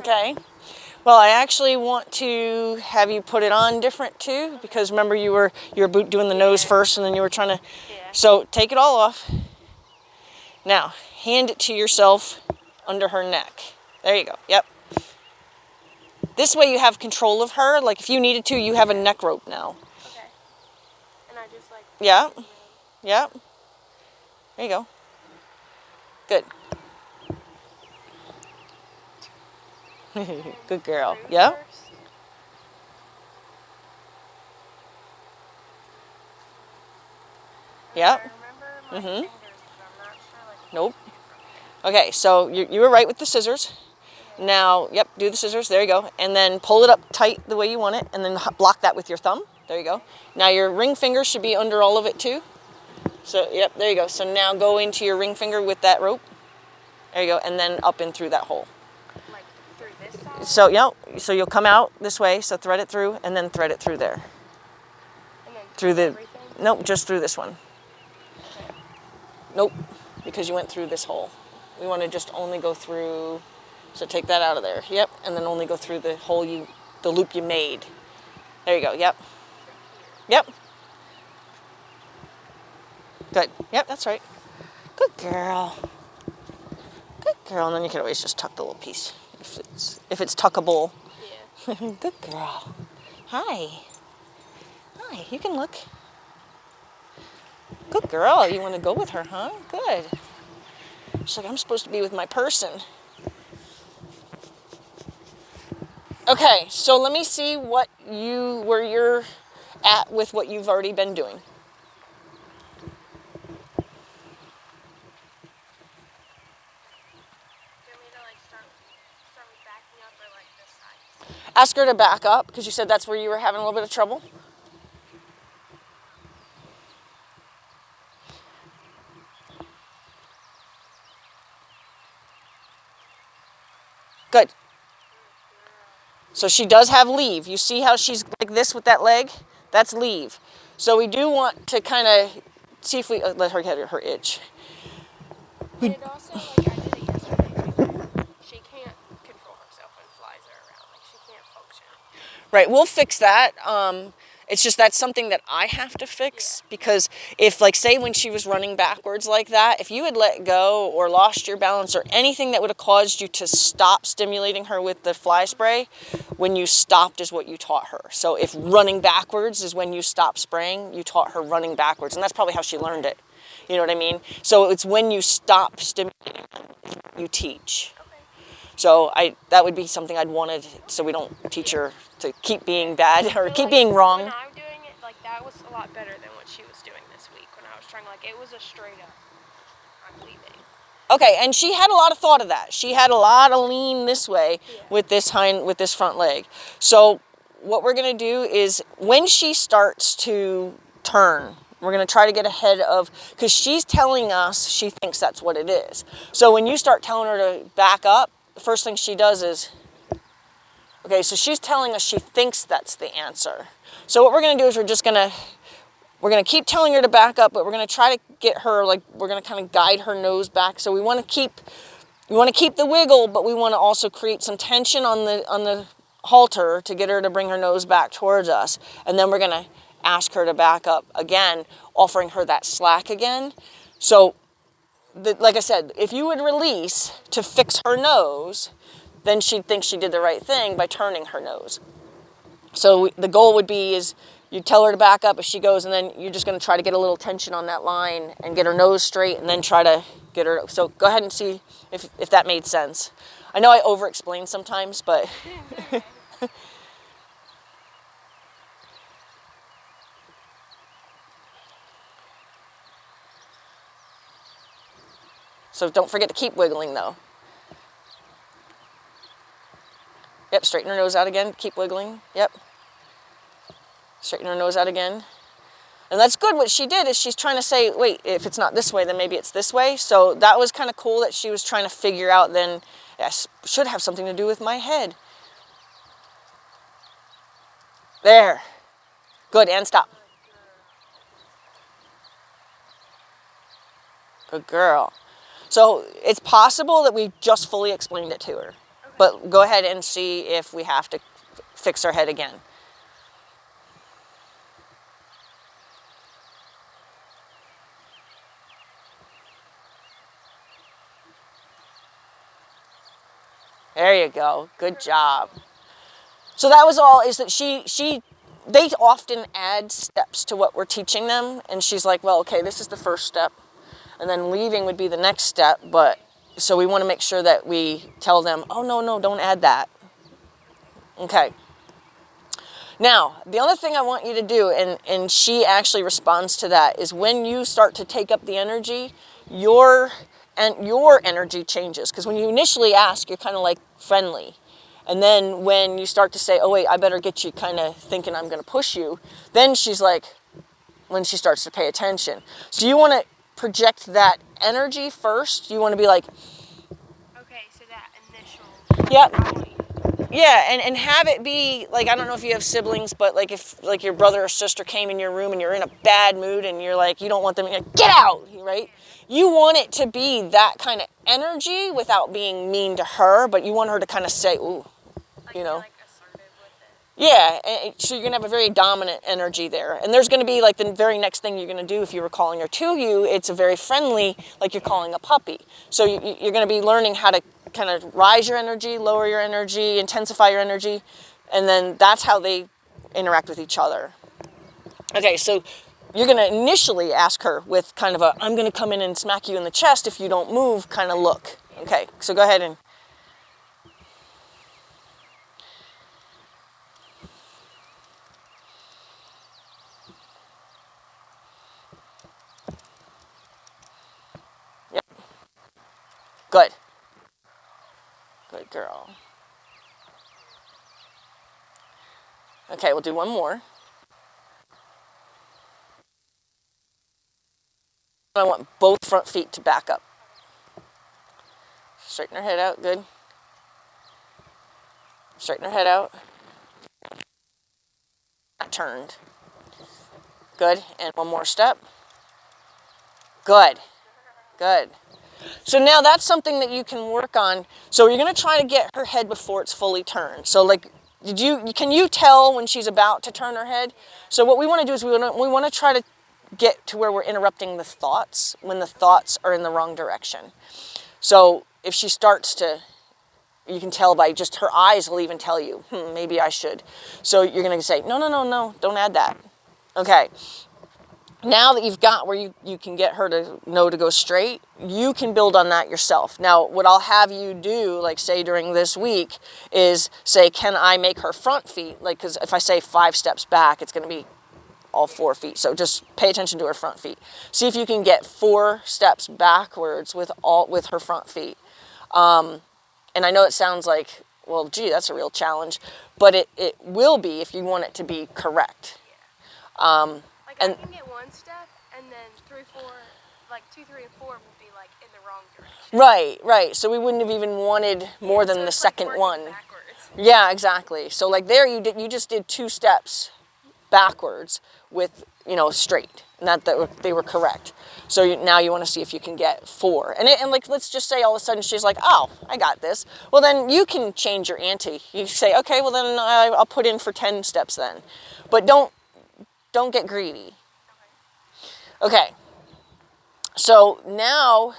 Okay. Well, I actually want to have you put it on different too, because remember you were doing the nose first, and then you were trying to. Yeah. So take it all off. Now hand it to yourself under her neck. There you go. Yep. This way you have control of her. Like if you needed to, you have a neck rope now. Okay. And I just like. Yeah. Yep. There you go. Good. Good girl. Yep. First. Yep. I remember my fingers, but I'm not sure like. Nope. Okay, so you were right with the scissors. Now, yep, do the scissors. There you go. And then pull it up tight the way you want it, and then block that with your thumb. There you go. Now your ring finger should be under all of it too. So, yep, there you go. So now go into your ring finger with that rope. There you go, and then up and through that hole. Like through this side? So, yep, so you'll come out this way, so thread it through, and then thread it through there. And then Through the, everything? nope, just through this one. Okay. Nope, because you went through this hole. We want to just only go through, so take that out of there. Yep, and then only go through the hole the loop you made. There you go, yep. Yep. Good, yep, that's right. Good girl. Good girl, and then you can always just tuck the little piece if it's tuckable. Yeah. Good girl. Hi. Hi, you can look. Good girl, you want to go with her, huh? Good. She's like, I'm supposed to be with my person. Okay, so let me see where you're at with what you've already been doing. Do you want me to like start with backing up or like this side? Ask her to back up, because you said that's where you were having a little bit of trouble. Good. So she does have leave. You see how she's like this with that leg? That's leave. So we do want to kind of see if we let her get her itch. And it also, like I did it yesterday too. She can't control herself when flies are around. Like she can't function. Right, we'll fix that. It's just that's something that I have to fix, because if, like, say when she was running backwards like that, if you had let go or lost your balance or anything that would have caused you to stop stimulating her with the fly spray, when you stopped is what you taught her. So if running backwards is when you stop spraying, you taught her running backwards, and that's probably how she learned it. You know what I mean? So it's when you stop stimulating you teach. So that would be something I'd wanted, so we don't teach her to keep being bad or keep being wrong. When I'm doing it, like that was a lot better than what she was doing this week. When I was trying, like it was a straight up, I'm leaving. Okay, and she had a lot of thought of that. She had a lot of lean this way with this front leg. So what we're gonna do is when she starts to turn, we're going to try to get ahead of, because she's telling us she thinks that's what it is. So when you start telling her to back up, the first thing she does is, okay, so she's telling us she thinks that's the answer. So what we're going to do is we're going to keep telling her to back up, but we're going to try to get her, like, we're going to kind of guide her nose back. So we want to keep the wiggle, but we want to also create some tension on the halter to get her to bring her nose back towards us. And then we're going to ask her to back up again, offering her that slack again. So, like I said, if you would release to fix her nose, then she'd think she did the right thing by turning her nose. So the goal would be is you tell her to back up if she goes, and then you're just going to try to get a little tension on that line and get her nose straight, and then try to get her. So go ahead and see if that made sense. I know I over-explain sometimes, but... So don't forget to keep wiggling, though. Yep, straighten her nose out again. Keep wiggling. Yep. Straighten her nose out again. And that's good. What she did is she's trying to say, wait, if it's not this way, then maybe it's this way. So that was kind of cool that she was trying to figure out then, yes, should have something to do with my head. There. Good, and stop. Good girl. So it's possible that we just fully explained it to her. Okay. But go ahead and see if we have to fix her head again. There you go. Good job. So that was all, is that they often add steps to what we're teaching them. And she's like, well, okay, this is the first step. And then leaving would be the next step. But so we want to make sure that we tell them, oh, no, don't add that. Okay. Now, the other thing I want you to do, and she actually responds to that, is when you start to take up the energy, your energy changes. Because when you initially ask, you're kind of like friendly. And then when you start to say, oh, wait, I better get you kind of thinking I'm going to push you, then she's like, when she starts to pay attention. So you want to project that energy first. You want to be like, Okay, so that initial. yep. Yeah, and have it be, like, I don't know if you have siblings, but, like, if, like, your brother or sister came in your room and you're in a bad mood and you're like, you don't want them, you're like, get out, right? You want it to be that kind of energy without being mean to her, but you want her to kind of say, ooh, you know. Like assertive with it. Yeah, so you're going to have a very dominant energy there. And there's going to be, like, the very next thing you're going to do if you were calling her to you, it's a very friendly, like you're calling a puppy. So you're going to be learning how to kind of rise your energy, lower your energy, intensify your energy, and then that's how they interact with each other. Okay, so you're going to initially ask her with kind of a, I'm going to come in and smack you in the chest if you don't move kind of look. Okay, so go ahead and... Yep. Good. Good girl. Okay, we'll do one more. I want both front feet to back up. Straighten her head out, good. Straighten her head out. Turned. Good, and one more step. Good, good. So now that's something that you can work on. So you're gonna try to get her head before it's fully turned. So like, can you tell when she's about to turn her head? So what we wanna do is we wanna try to get to where we're interrupting the thoughts when the thoughts are in the wrong direction. So if she starts to, you can tell by just her eyes will even tell you, maybe I should. So you're going to say, no, don't add that. Okay. Now that you've got where you can get her to know to go straight, you can build on that yourself. Now, what I'll have you do, like say during this week, is say, can I make her front feet? Like, because if I say 5 steps back, it's going to be all 4 feet. So just pay attention to her front feet. See if you can get 4 steps backwards with her front feet. And I know it sounds like, well, gee, that's a real challenge, but it will be if you want it to be correct. Like I can get 1 step, and then 3, 4, like 2, 3, and 4 will be like in the wrong direction. Right. So we wouldn't have even wanted more than the second one. Backwards. Yeah, exactly. So like there, you just did 2 steps backwards with, straight, and that they were correct. So now you want to see if you can get 4. And like, let's just say all of a sudden she's like, oh, I got this. Well, then you can change your ante. You say, okay, well then I'll put in for 10 steps then. But don't get greedy. Okay. So now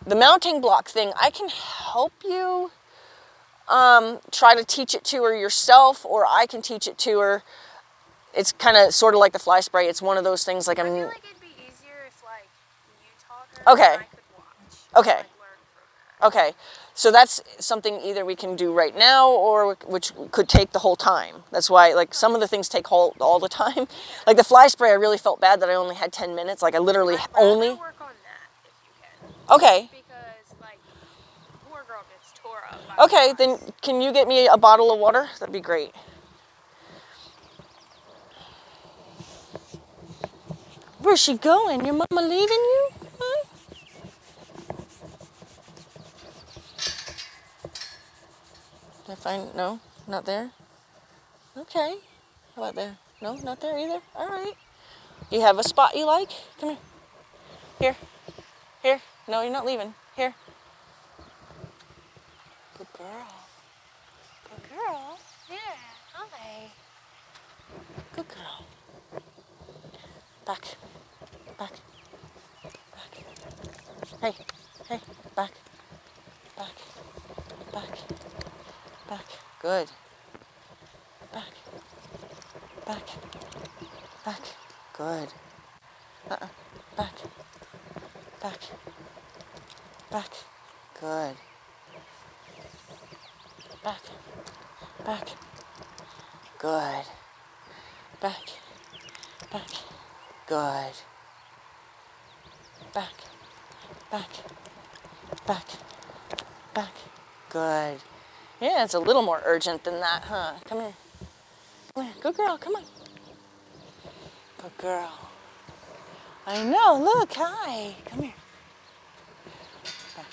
the mounting block thing, I can help you try to teach it to her yourself, or I can teach it to her. It's kind of sort of like the fly spray. It's one of those things like I feel like it'd be easier if like you taught her. Okay. And I could watch. Okay. And, like, learn from that. Okay. So that's something either we can do right now, or which could take the whole time. That's why, like, some of the things take all the time. Like the fly spray, I really felt bad that I only had 10 minutes. Like I literally I'd only. rather work on that if you can. Okay. Because like, poor girl gets tore up. By Okay. the Then flies. can you get me a bottle of water? That'd be great. Where's she going? Your mama leaving you? Huh? Did I find, no, not there? Okay. How about there? No, not there either? All right. You have a spot you like? Come here. Here. Here. No, you're not leaving. Here. Good girl. Hi. Good girl. Back. Back. Back. Hey. Hey. Back. Back. Back. Back. Good. Back. Back. Back. Good. Back. Back. Back. Good. Back. Back. Good. Back. Back. Good. Back. Back. Back. Back. Good. Yeah, it's a little more urgent than that, huh? Come here. Come here. Good girl. Come on. Good girl. I know. Look. Hi. Come here. Back.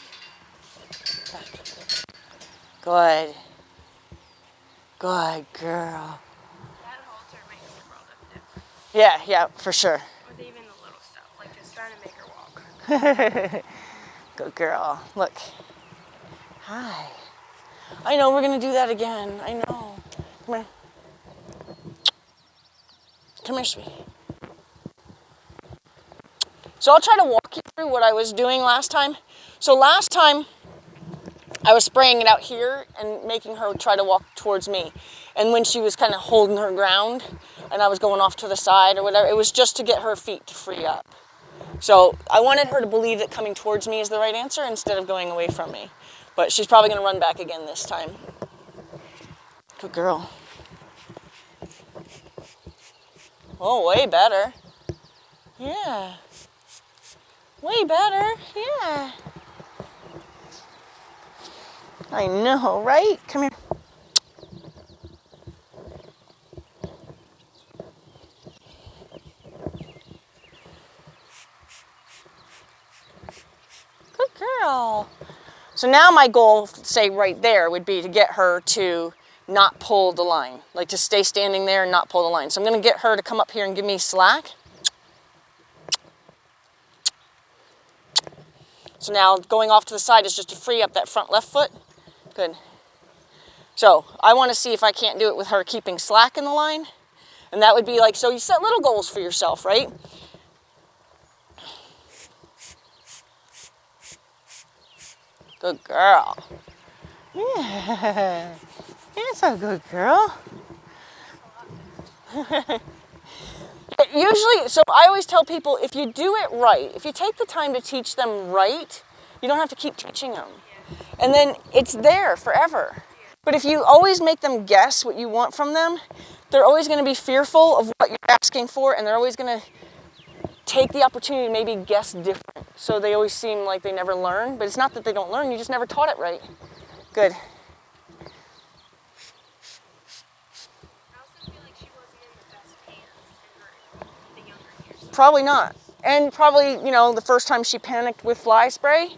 Back. Good. Good girl. That halter makes the world of difference. Yeah, yeah, for sure. With even the little stuff, like just trying to make her walk. Good girl. Look. Hi. I know we're going to do that again. I know. Come here. Come here, sweetie. So I'll try to walk you through what I was doing last time. So last time I was spraying it out here and making her try to walk towards me. And when she was kind of holding her ground and I was going off to the side or whatever, it was just to get her feet to free up. So I wanted her to believe that coming towards me is the right answer instead of going away from me. But she's probably going to run back again this time. Good girl. Oh, way better. Yeah. Way better. Yeah. I know, right? Come here. Good girl. So now my goal, say right there, would be to get her to not pull the line. Like to stay standing there and not pull the line. So I'm going to get her to come up here and give me slack. So now going off to the side is just to free up that front left foot. Good. So I want to see if I can't do it with her keeping slack in the line. And that would be like, so you set little goals for yourself, right? Good girl. Yeah. That's a good girl. Usually, so I always tell people, if you do it right, if you take the time to teach them right, you don't have to keep teaching them. And then it's there forever. But if you always make them guess what you want from them, they're always going to be fearful of what you're asking for, and they're always going to take the opportunity to maybe guess different. So they always seem like they never learn, but it's not that they don't learn, you just never taught it right. Good. I also feel like she wasn't in the best hands in the younger years. Probably not. And probably, you know, the first time she panicked with fly spray,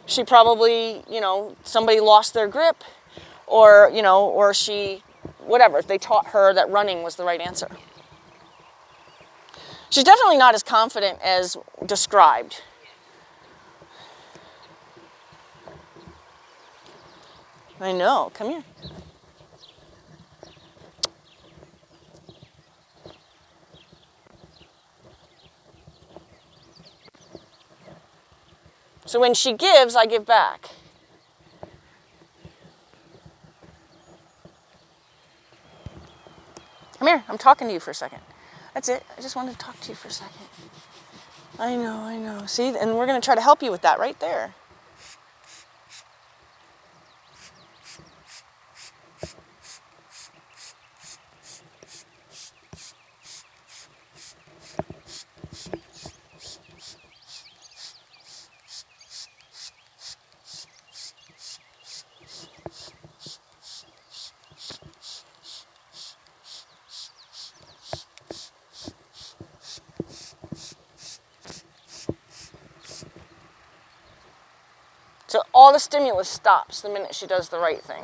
she probably, you know, somebody lost their grip or, you know, or she, whatever. They taught her that running was the right answer. She's definitely not as confident as described. I know. Come here. So when she gives, I give back. Come here. I'm talking to you for a second. That's it. I just wanted to talk to you for a second. I know, I know. See, and we're going to try to help you with that right there. So all the stimulus stops the minute she does the right thing.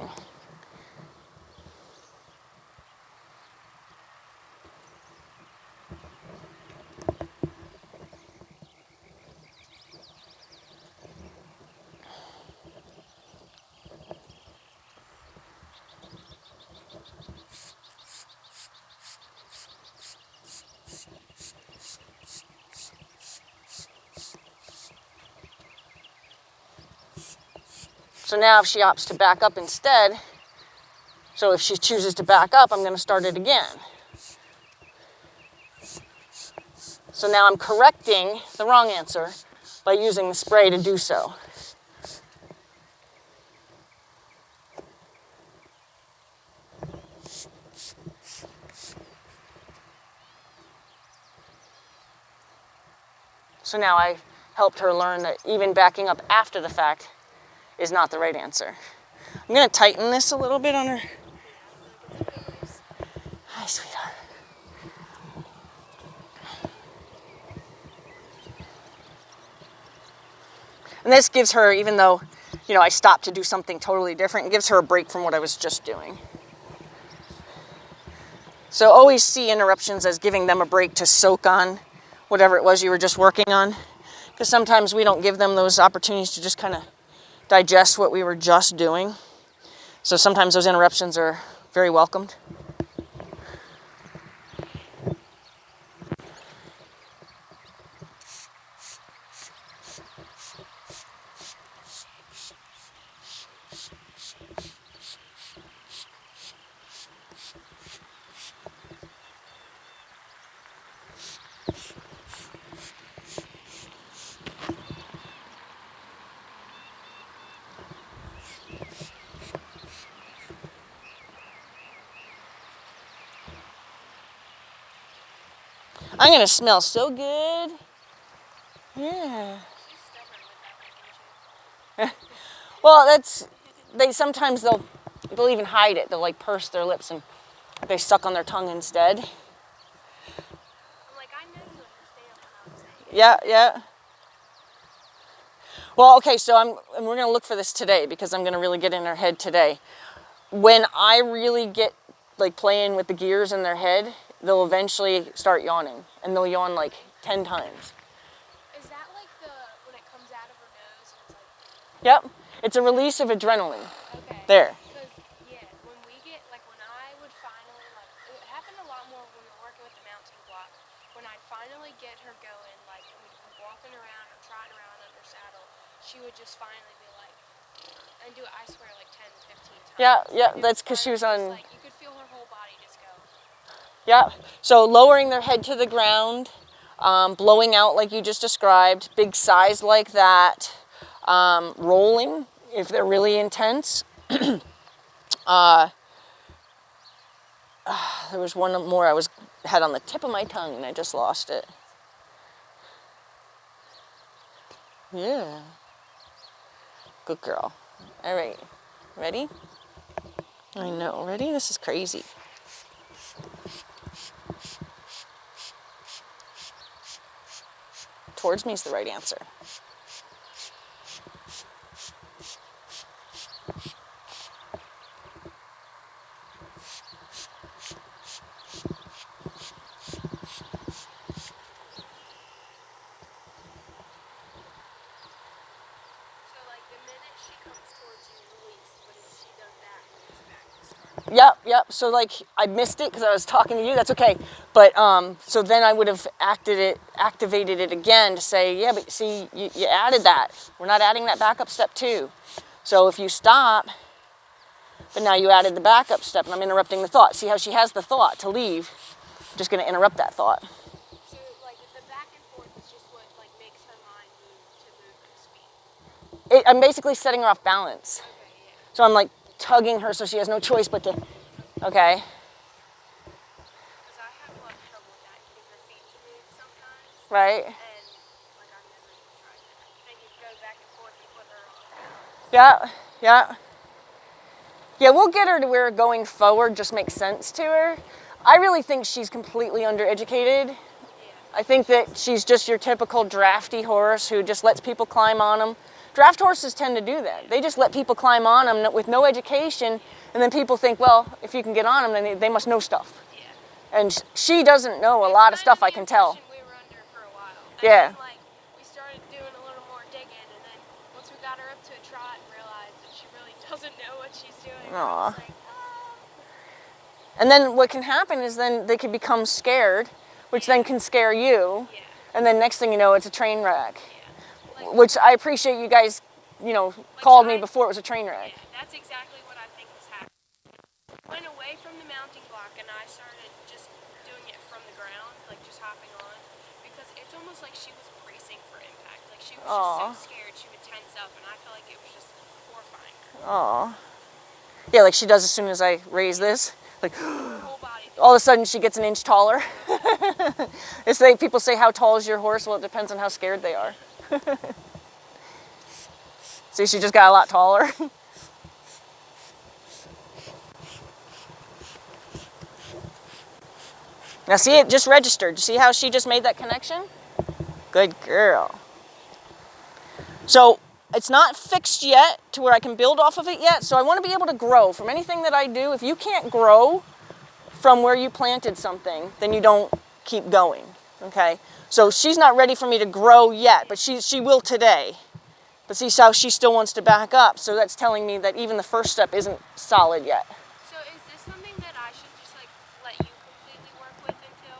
So now if she opts to back up instead, so if she chooses to back up, I'm going to start it again. So now I'm correcting the wrong answer by using the spray to do so. So now I helped her learn that even backing up after the fact is not the right answer. I'm going to tighten this a little bit on her. Hi, sweetheart. And this gives her, even though, you know, I stopped to do something totally different, it gives her a break from what I was just doing. So always see interruptions as giving them a break to soak on whatever it was you were just working on. Because sometimes we don't give them those opportunities to just kind of digest what we were just doing. So sometimes those interruptions are very welcomed. I'm gonna smell so good. Yeah. She's stubborn with that, isn't she? Well, sometimes they'll even hide it. They'll like purse their lips and they suck on their tongue instead. I'm like, I know you understand what I'm saying. Yeah, yeah. Well, okay, so we're gonna look for this today because I'm gonna really get in their head today. When I really get like playing with the gears in their head, they'll eventually start yawning, and they'll yawn like 10 times. Is that like when it comes out of her nose and it's like... Yep, it's a release of adrenaline. Okay. There. Because, yeah, when we get, like when I would finally, like, it happened a lot more when we were working with the mounting block. When I'd finally get her going, like, and we'd be walking around or trotting around under saddle, she would just finally be like, and do it, I swear, like 10, 15 times. Yeah, that's because she was on... Like, you could feel her whole body just go. Yeah, so lowering their head to the ground, blowing out like you just described, big sighs like that, rolling if they're really intense. There was one more had on the tip of my tongue and I just lost it. Yeah. Good girl. All right, ready? I know, ready? This is crazy. Towards me is the right answer. Yep. So like I missed it because I was talking to you. That's okay. But so then I would have activated it again to say, yeah, but see, you added that. We're not adding that backup step 2. So if you stop, but now you added the backup step, and I'm interrupting the thought. See how she has the thought to leave? I'm just going to interrupt that thought. So like the back and forth is just what like makes her mind move those feet. I'm basically setting her off balance. Okay, yeah. So I'm like tugging her so she has no choice but to, okay. Because I have a lot of trouble with that, getting her feet to move sometimes. Right. And like I've never even tried that. Then you go back and forth and put her off balance. Yeah. Yeah, we'll get her to where going forward just makes sense to her. I really think she's completely undereducated. Yeah. I think that she's just your typical drafty horse who just lets people climb on them. Draft horses tend to do that. They just let people climb on them with no education, and then people think, well, if you can get on them, then they must know stuff. Yeah. And she doesn't know a lot of stuff, I can tell. We were under for a while. Yeah. And then, like, we started doing a little more digging, and then once we got her up to a trot and realized that she really doesn't know what she's doing, Aw. I was like, And then what can happen is then they can become scared, which then can scare you. yeah. And then next thing you know, it's a train wreck. Yeah. Like, Which I appreciate you guys called me before it was a train wreck. Yeah, that's exactly what I think is happening. Went away from the mounting block and I started just doing it from the ground, like just hopping on, because it's almost like she was bracing for impact. Like she was just so scared she would tense up, and I felt like it was just horrifying her. Aw. Yeah, like she does as soon as I raise this. Like, Her whole body. all of a sudden she gets an inch taller. It's like people say, how tall is your horse? Well, it depends on how scared they are. See, she just got a lot taller. Now see, it just registered. See how she just made that connection? Good girl. So it's not fixed yet to where I can build off of it yet. So I want to be able to grow from anything that I do. If you can't grow from where you planted something, then you don't keep going, okay? So she's not ready for me to grow yet, but she will today. But see how she still wants to back up. So that's telling me that even the first step isn't solid yet. So is this something that I should just like let you completely work with until?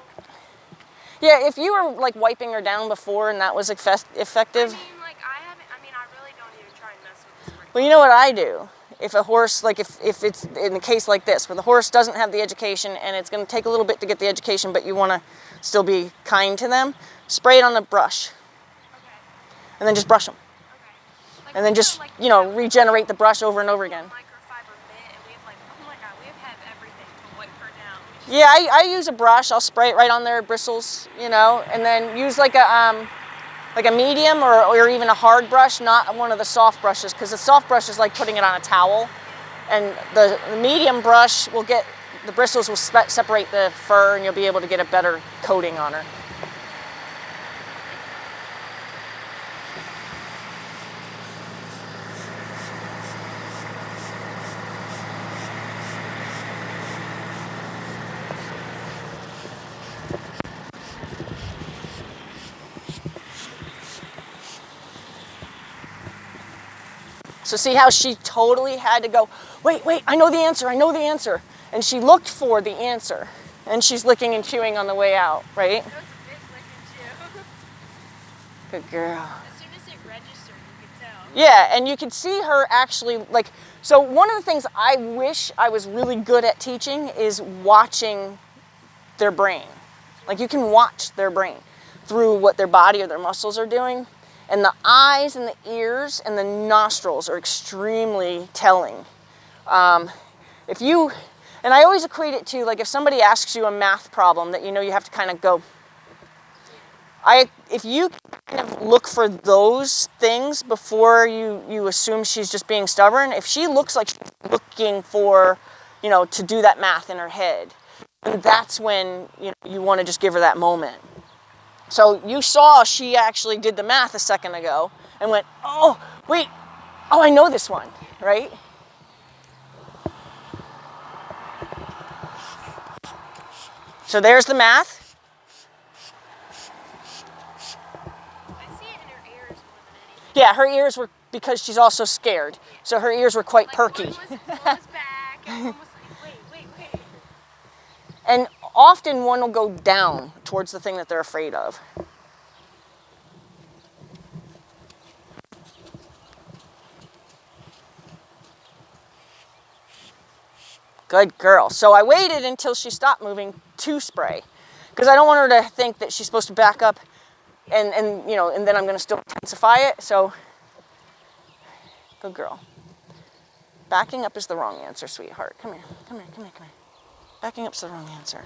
Yeah, if you were like wiping her down before and that was effective. I mean, I really don't even try and mess with this work. Well, you know what I do? If a horse, like if it's in a case like this, where the horse doesn't have the education and it's going to take a little bit to get the education, but you want to still be kind to them, spray it on the brush. Okay. And then just brush them. Okay. Like And then just, regenerate the brush over and over again. Microfiber mitt, and we have like, oh my god, we have everything to wipe her down. Yeah, I use a brush. I'll spray it right on their bristles, and then use like a medium or even a hard brush, not one of the soft brushes, because the soft brush is like putting it on a towel, and the medium brush will get, the bristles will separate the fur, and you'll be able to get a better coating on her. So see how she totally had to go, wait, I know the answer. And she looked for the answer. And she's licking and chewing on the way out, right? It's lick and chew. Good girl. As soon as it registered, you could tell. Yeah, and you could see her actually, so one of the things I wish I was really good at teaching is watching their brain. Like you can watch their brain through what their body or their muscles are doing. And the eyes and the ears and the nostrils are extremely telling. And I always equate it to, like if somebody asks you a math problem that you have to kind of go, if you kind of look for those things before you assume she's just being stubborn, if she looks like she's looking for, to do that math in her head, and that's when you want to just give her that moment. So you saw she actually did the math a second ago and went, oh, wait, I know this one, right? So there's the math. I see it in her ears more than anything. Yeah, her ears were, because she's also scared. So her ears were quite perky. One was back, and one was like, wait. And often one will go down towards the thing that they're afraid of. Good girl. So I waited until she stopped moving to spray, because I don't want her to think that she's supposed to back up and then I'm going to still intensify it. So good girl. Backing up is the wrong answer, sweetheart. Come here. Backing up's the wrong answer.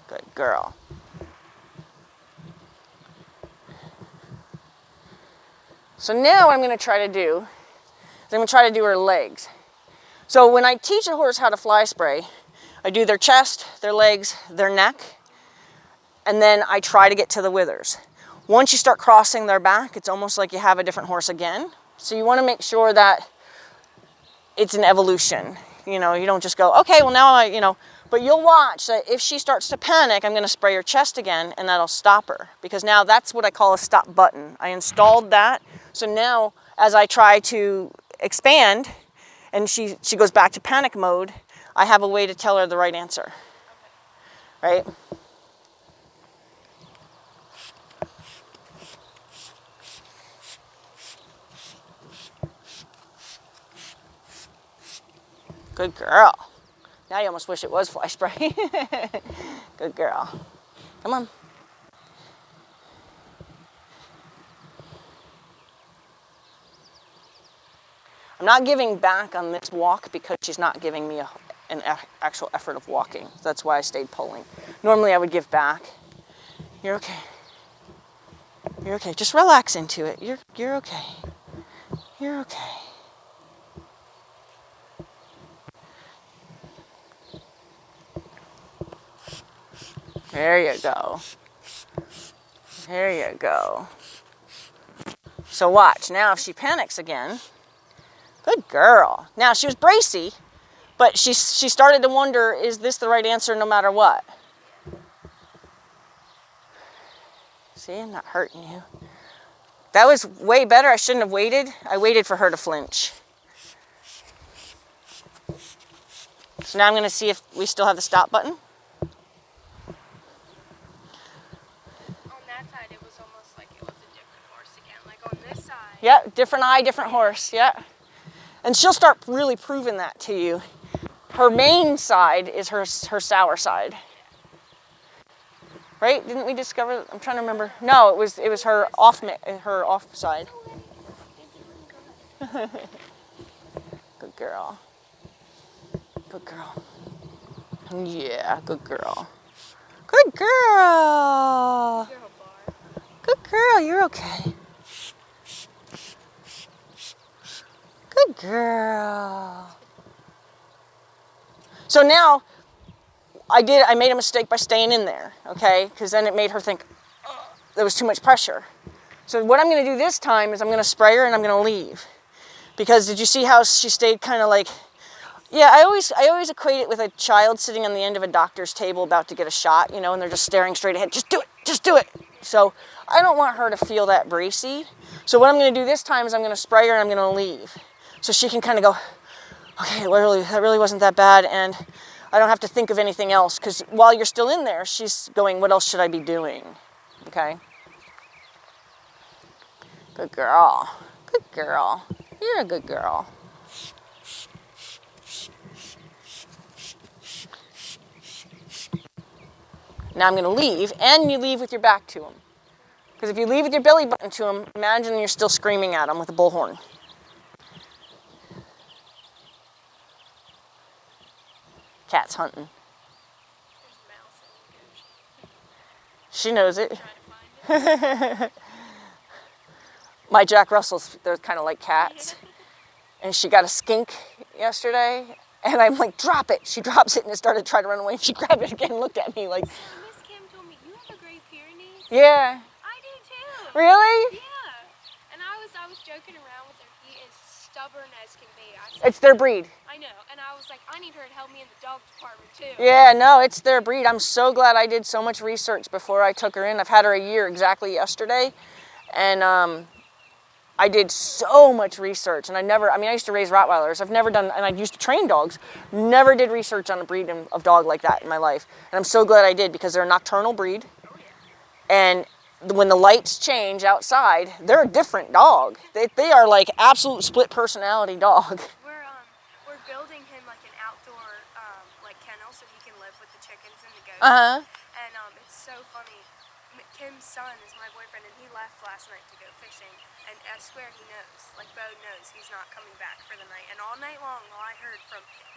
Good girl. So now what I'm going to try to do is I'm going to try to do her legs. So when I teach a horse how to fly spray, I do their chest, their legs, their neck, and then I try to get to the withers. Once you start crossing their back, it's almost like you have a different horse again. So you want to make sure that it's an evolution. You don't just go, okay, well now but you'll watch that if she starts to panic, I'm going to spray her chest again, and that'll stop her. Because now that's what I call a stop button. I installed that, so now as I try to expand and she goes back to panic mode, I have a way to tell her the right answer. Right? Good girl. Now you almost wish it was fly spray. Good girl. Come on. I'm not giving back on this walk because she's not giving me an actual effort of walking. That's why I stayed pulling. Normally I would give back. You're okay. You're okay. Just relax into it. You're okay. You're okay. There you go. There you go. So watch. Now if she panics again, good girl. Now she was bracy, but she started to wonder, is this the right answer no matter what? See, I'm not hurting you. That was way better. I shouldn't have waited. I waited for her to flinch. So now I'm going to see if we still have the stop button. Yeah, different eye, different horse, yeah. And she'll start really proving that to you. Her main side is her sour side. Right? Didn't we discover, I'm trying to remember. No, it was her off side. Good girl. Good girl. Yeah, good girl. Good girl. Good girl, you're okay. Good girl. So now, I made a mistake by staying in there, okay? Because then it made her think, oh, there was too much pressure. So what I'm going to do this time is I'm going to spray her and I'm going to leave. Because did you see how she stayed kind of like, yeah, I always equate it with a child sitting on the end of a doctor's table about to get a shot, and they're just staring straight ahead. Just do it, just do it. So I don't want her to feel that bracy. So what I'm going to do this time is I'm going to spray her and I'm going to leave. So she can kind of go, okay, that really wasn't that bad, and I don't have to think of anything else, because while you're still in there, she's going, what else should I be doing? Okay? Good girl. Good girl. You're a good girl. Now I'm going to leave, and you leave with your back to him. Because if you leave with your belly button to him, imagine you're still screaming at him with a bullhorn. Cat's hunting. She knows it. My Jack Russells, they're kind of like cats. And she got a skink yesterday, and I'm like, drop it. She drops it, and it started trying to run away, and she grabbed it again and looked at me like... So Miss Kim told me, you have a Great Pyrenees? Yeah. I do too. Really? Yeah. And I was joking around with her. He is stubborn as can be. It's their breed. I know. And I was like, I need her to help me in the dog department too. Yeah, no, it's their breed. I'm so glad I did so much research before I took her in. I've had her a year exactly yesterday. And I did so much research. And I used to raise Rottweilers. I've never done, and I used to train dogs. Never did research on a breed of dog like that in my life. And I'm so glad I did, because they're a nocturnal breed. And when the lights change outside, they're a different dog. They are like absolute split personality dog. We're building him like an outdoor like kennel so he can live with the chickens and the goats. Uh-huh. And it's so funny. Kim's son is my boyfriend, and he left last night to go fishing. And I swear he knows, like Bo knows, he's not coming back for the night. And all night long, all I heard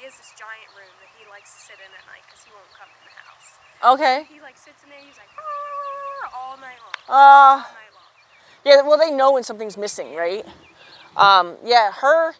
he has this giant room that he likes to sit in at night because he won't come in the house. Okay. He like sits in there, he's like, all night long. All night long. Yeah, well, they know when something's missing, right? Yeah, her,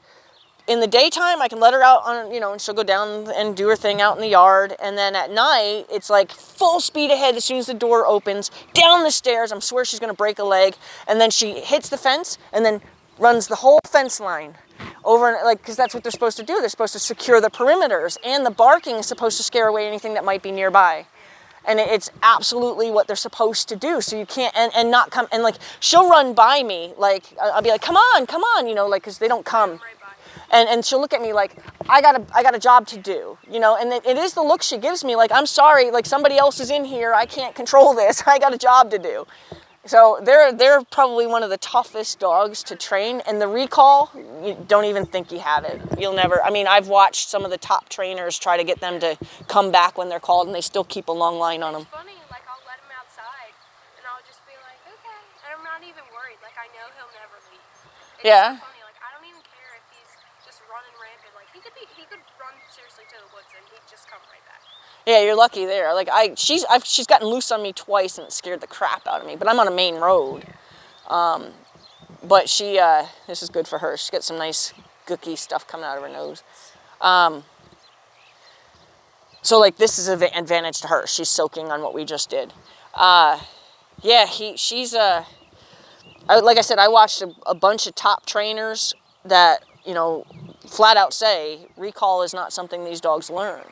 in the daytime, I can let her out on, and she'll go down and do her thing out in the yard. And then at night, it's like full speed ahead as soon as the door opens, down the stairs. I swear she's going to break a leg. And then she hits the fence and then runs the whole fence line over, because that's what they're supposed to do. They're supposed to secure the perimeters, and the barking is supposed to scare away anything that might be nearby. And it's absolutely what they're supposed to do. So you can't, and not come, and like, she'll run by me, like, I'll be like, come on, you know, like, because they don't come. Right by. And she'll look at me like, I got a job to do, you know, and it is the look she gives me, like, I'm sorry, like, somebody else is in here, I can't control this, I got a job to do. So they're probably one of the toughest dogs to train, and the recall, you don't even think you have it. You'll never, I mean, I've watched some of the top trainers try to get them to come back when they're called, and they still keep a long line on them. It's funny, like I'll let him outside, and I'll just be like, okay, and I'm not even worried. Like I know he'll never leave. It's Yeah. so funny. Like I don't even care if he's just running rampant. Like he could run seriously to the woods, and he'd just come right back. Yeah, you're lucky there. Like she's gotten loose on me twice, and it scared the crap out of me. But I'm on a main road. But she, this is good for her. She's got some nice gooky stuff coming out of her nose. So like this is an advantage to her. She's soaking on what we just did. Yeah, she's like I said, I watched a bunch of top trainers that, you know, flat out say recall is not something these dogs learn.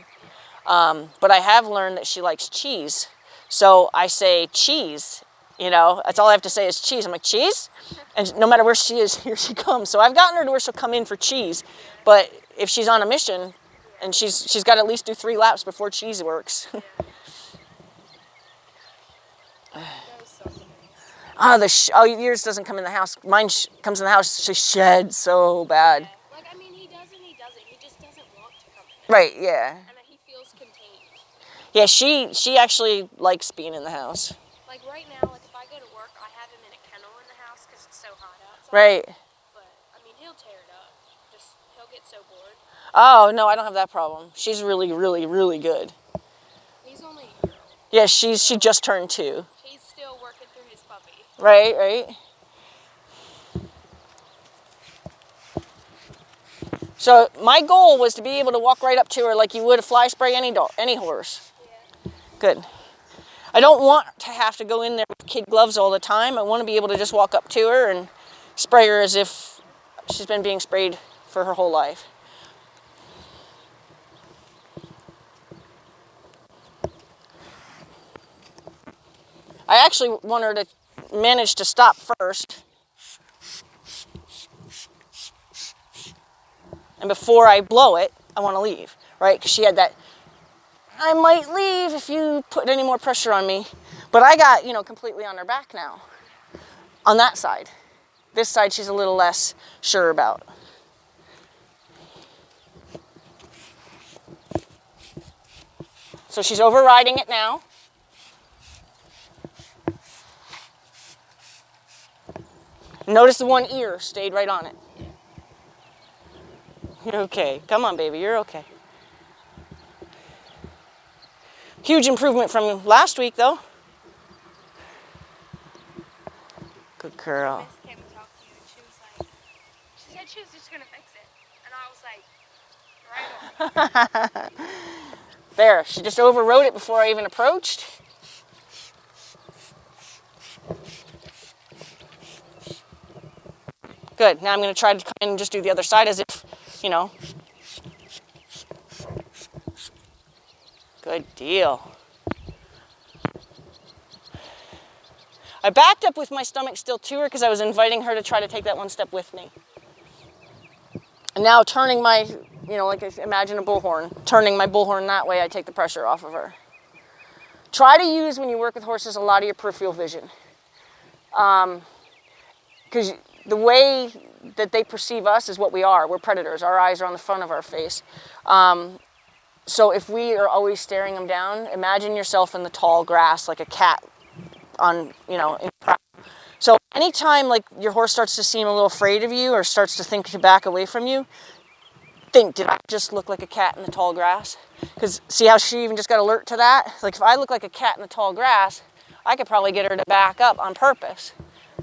But I have learned that she likes cheese. So I say cheese, you know, that's all I have to say is cheese. I'm like, cheese? And no matter where she is, here she comes. So I've gotten her to where she'll come in for cheese. But if she's on a mission, and she's got to at least do 3 laps before cheese works. Yours doesn't come in the house. Mine comes in the house, she sheds so bad. Yeah. Like I mean, he doesn't. He just doesn't want to come in. Right, yeah. And he feels contained. Yeah, she actually likes being in the house. Like right now, like if I go to work, I have him in a kennel in the house because it's so hot outside. Right. But I mean, he'll tear it up. He'll get so bored. Oh, no, I don't have that problem. She's really, really, really good. He's only a year old. Yeah, she just turned 2. He's still working through his puppy. Right, right. So my goal was to be able to walk right up to her like you would a fly spray any horse. Yeah. Good. I don't want to have to go in there with kid gloves all the time. I want to be able to just walk up to her and spray her as if she's been being sprayed for her whole life. I actually want her to manage to stop first. And before I blow it, I want to leave, right? Because she had that, I might leave if you put any more pressure on me. But I got, you know, completely on her back now. On that side. This side she's a little less sure about. So she's overriding it now. Notice the one ear stayed right on it. You're okay. Come on, baby. You're okay. Huge improvement from last week, though. Good girl. Miss came to talk to you, and she said she was just gonna fix it, and I was like, right on. There. She just overrode it before I even approached. Good. Now I'm going to try to come in and just do the other side as if, you know. Good deal. I backed up with my stomach still to her because I was inviting her to try to take that one step with me. And now turning my, you know, like imagine a bullhorn. Turning my bullhorn that way, I take the pressure off of her. Try to use, when you work with horses, a lot of your peripheral vision. Because the way that they perceive us is what we are. We're predators. Our eyes are on the front of our face. So if we are always staring them down, imagine yourself in the tall grass like a cat on, you know, in prowess. So anytime like your horse starts to seem a little afraid of you or starts to think to back away from you, think, did I just look like a cat in the tall grass? Because see how she even just got alert to that? Like if I look like a cat in the tall grass, I could probably get her to back up on purpose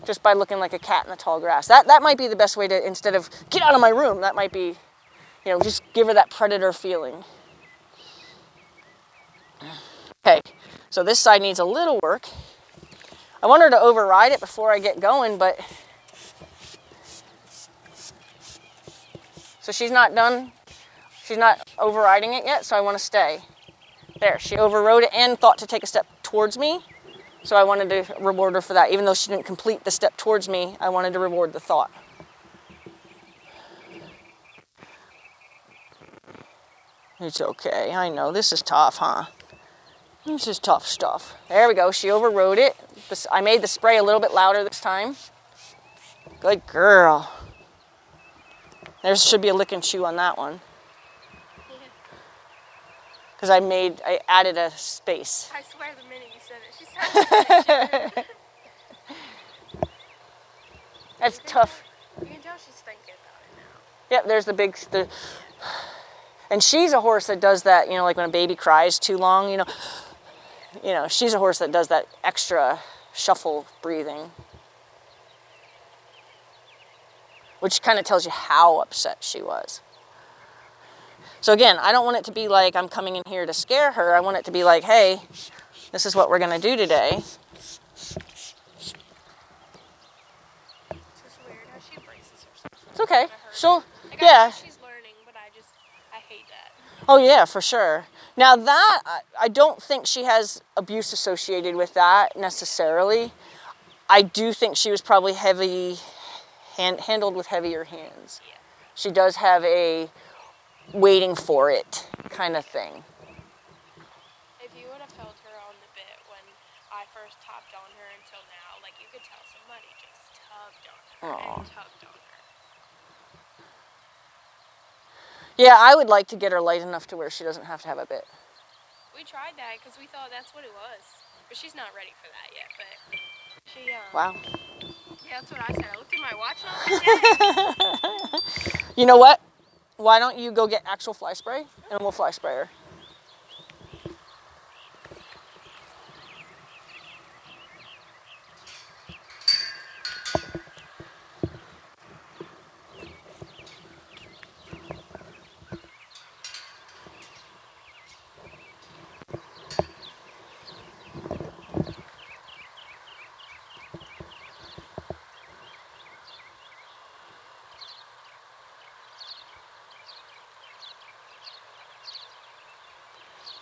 just by looking like a cat in the tall grass. That might be the best way to, instead of get out of my room, that might be, you know, just give her that predator feeling. Okay, so this side needs a little work. I want her to override it before I get going, but so she's not done. She's not overriding it yet, so I want to stay. There, she overrode it and thought to take a step towards me. So I wanted to reward her for that. Even though she didn't complete the step towards me, I wanted to reward the thought. It's okay, I know, this is tough, huh? This is tough stuff. There we go, she overrode it. I made the spray a little bit louder this time. Good girl. There should be a lick and chew on that one. Because I added a space. I swear the minute you said it, she started. That's tough. You can tell she's thinking about it now. Yep, there's and she's a horse that does that, like when a baby cries too long, she's a horse that does that extra shuffle breathing. Which kind of tells you how upset she was. So again, I don't want it to be like I'm coming in here to scare her. I want it to be like, hey, this is what we're going to do today. It's just weird how she braces herself. It's okay. She'll, like, yeah. I know she's learning, but I hate that. Oh yeah, for sure. Now that, I don't think she has abuse associated with that necessarily. I do think she was probably handled with heavier hands. Yeah. She does have a waiting for it kind of thing. If you would have felt her on the bit when I first topped on her until now, like you could tell somebody just tugged on her and tugged on her. Yeah, I would like to get her light enough to where she doesn't have to have a bit. We tried that because we thought that's what it was, but she's not ready for that yet. But she, Wow. Yeah, that's what I said. I looked at my watch and I was like, yeah. You know what? Why don't you go get actual fly spray and we'll fly spray her.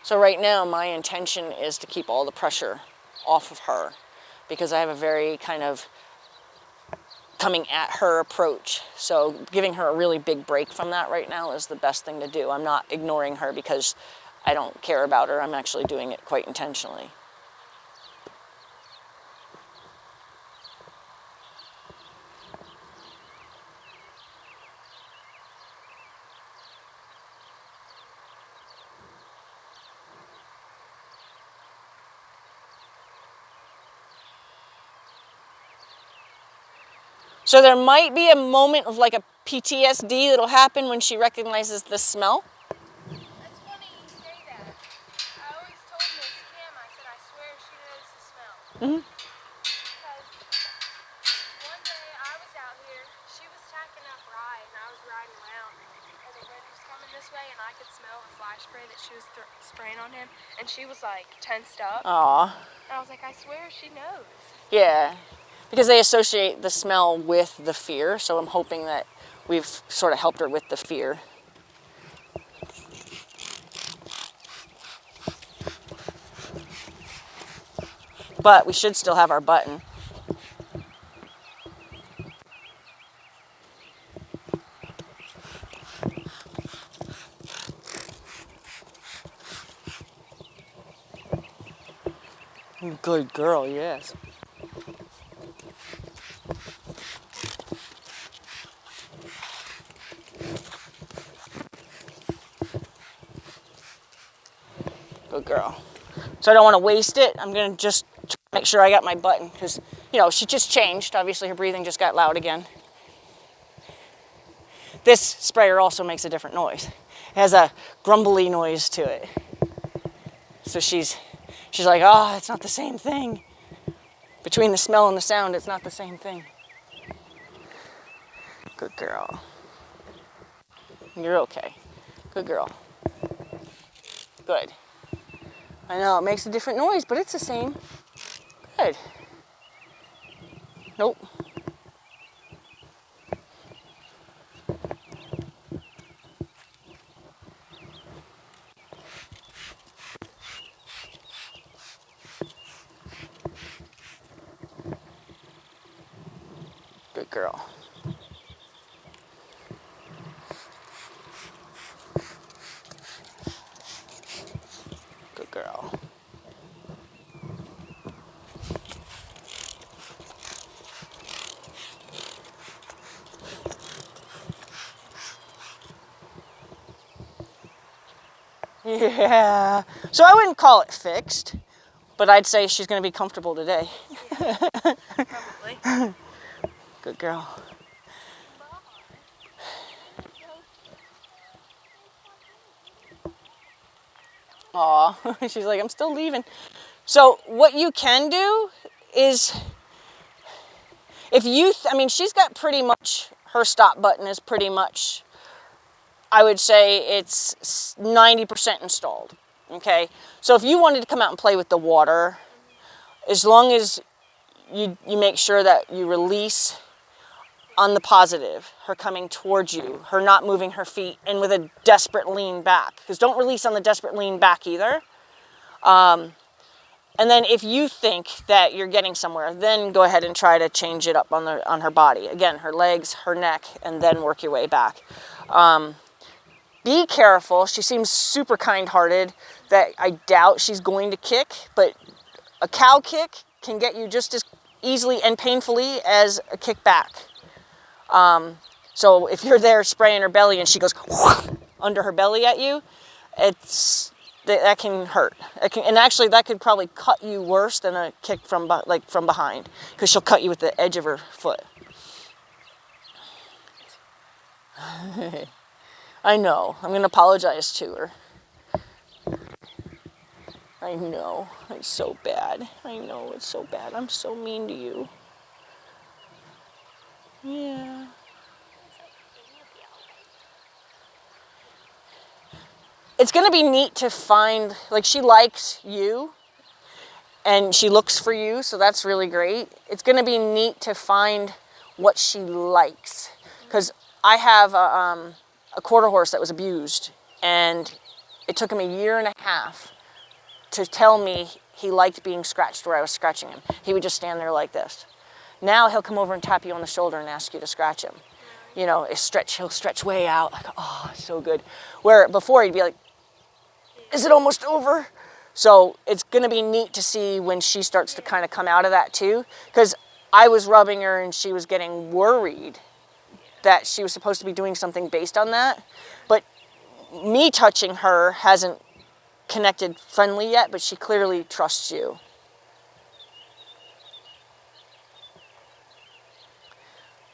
So right now my intention is to keep all the pressure off of her because I have a very kind of coming at her approach. So giving her a really big break from that right now is the best thing to do. I'm not ignoring her because I don't care about her. I'm actually doing it quite intentionally. So there might be a moment of like a PTSD that'll happen when she recognizes the smell. That's funny you say that. I always told Miss Kim, I said, I swear she knows the smell. Mm-hmm. Because one day I was out here, she was tacking up rye, and I was riding around, and the wind was coming this way, and I could smell the fly spray that she was spraying on him, and she was like tensed up. Aw. And I was like, I swear she knows. Yeah. Because they associate the smell with the fear, so I'm hoping that we've sort of helped her with the fear. But we should still have our button. Good girl, yes. Good girl. So I don't want to waste it. I'm going to just make sure I got my button because, she just changed. Obviously, her breathing just got loud again. This sprayer also makes a different noise. It has a grumbly noise to it. So she's like, oh, it's not the same thing. Between the smell and the sound, it's not the same thing. Good girl. You're okay. Good girl. Good. I know, it makes a different noise, but it's the same. Good. Nope. girl. Good girl. Yeah. So I wouldn't call it fixed, but I'd say she's going to be comfortable today. Probably. Good girl. Aw, she's like, I'm still leaving. So what you can do is, if you, I mean, she's got pretty much, her stop button is pretty much, I would say it's 90% installed, okay? So if you wanted to come out and play with the water, as long as you make sure that you release on the positive, her coming towards you, her not moving her feet, and with a desperate lean back. Because don't release on the desperate lean back either. And then if you think that you're getting somewhere, then go ahead and try to change it up on her body. Again, her legs, her neck, and then work your way back. Be careful. She seems super kind-hearted that I doubt she's going to kick, but a cow kick can get you just as easily and painfully as a kick back. So if you're there spraying her belly and she goes under her belly at you, that can hurt. And actually, that could probably cut you worse than a kick from behind, because she'll cut you with the edge of her foot. I know. I'm going to apologize to her. I know. It's so bad. I know it's so bad. I'm so mean to you. Yeah. It's going to be neat to find, like, she likes you and she looks for you, so that's really great. It's going to be neat to find what she likes, because I have a quarter horse that was abused, and it took him 1.5 years to tell me he liked being scratched where I was scratching him. He would just stand there like this. Now he'll come over and tap you on the shoulder and ask you to scratch him. You know, he'll stretch way out, like, oh, so good. Where before he'd be like, is it almost over? So it's going to be neat to see when she starts to kind of come out of that too, because I was rubbing her and she was getting worried that she was supposed to be doing something based on that. But me touching her hasn't connected friendly yet, but she clearly trusts you.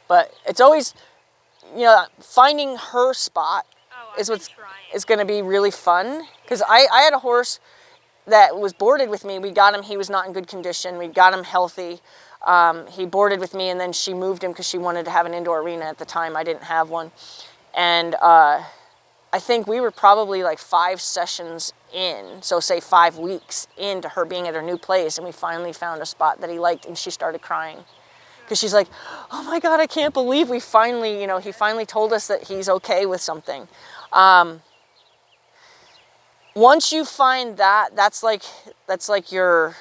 But it's always, finding her spot is what's going to be really fun. Because I had a horse that was boarded with me. We got him. He was not in good condition. We got him healthy. He boarded with me, and then she moved him because she wanted to have an indoor arena at the time. I didn't have one. And I think we were probably like 5 sessions in, so say 5 weeks into her being at her new place, and we finally found a spot that he liked, and she started crying. Because she's like, oh my God, I can't believe he finally told us that he's okay with something. Once you find that, that's like your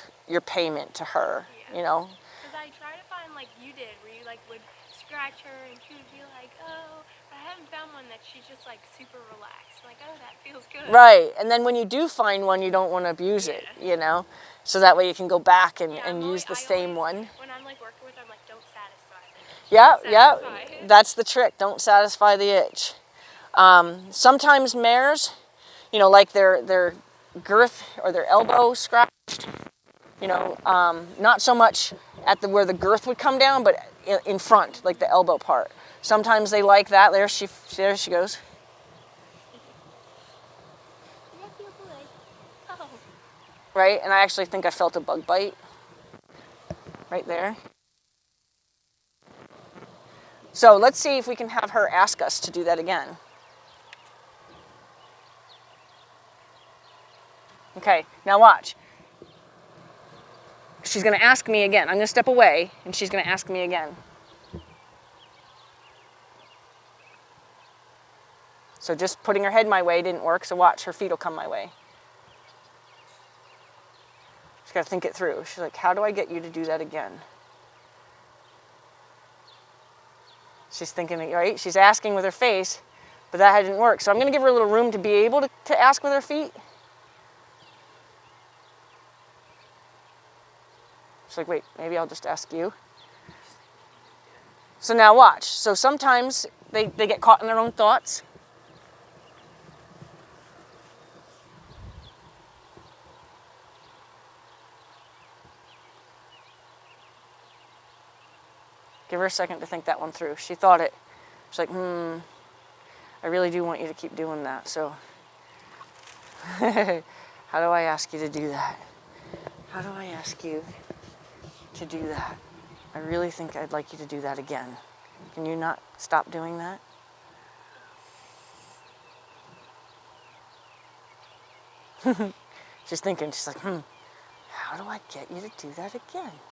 payment to her, Because I try to find like you did, where you like would scratch her and she would be like, oh, but I haven't found one that she's just like super relaxed. Like, oh, that feels good. Right, and then when you do find one, you don't want to abuse it, so that way you can go back and use the same one. When I'm like working with her, I'm like, don't satisfy the itch. Yeah, that's the trick. Don't satisfy the itch. Sometimes mares, like their girth or their elbow scratched, not so much at where the girth would come down, but in front, like the elbow part. Sometimes they like that. There she goes. Oh. Right, and I actually think I felt a bug bite right there. So let's see if we can have her ask us to do that again. Okay, now watch. She's going to ask me again. I'm going to step away, and she's going to ask me again. So just putting her head my way didn't work, so watch, her feet will come my way. She's got to think it through. She's like, how do I get you to do that again? She's thinking, right? She's asking with her face, but that didn't work. So I'm going to give her a little room to be able to ask with her feet. She's like, wait, maybe I'll just ask you. So now watch. So sometimes they get caught in their own thoughts. Give her a second to think that one through. She thought it. She's like, I really do want you to keep doing that. So how do I ask you to do that? How do I ask you to do that? I really think I'd like you to do that again. Can you not stop doing that? She's thinking, she's like, how do I get you to do that again?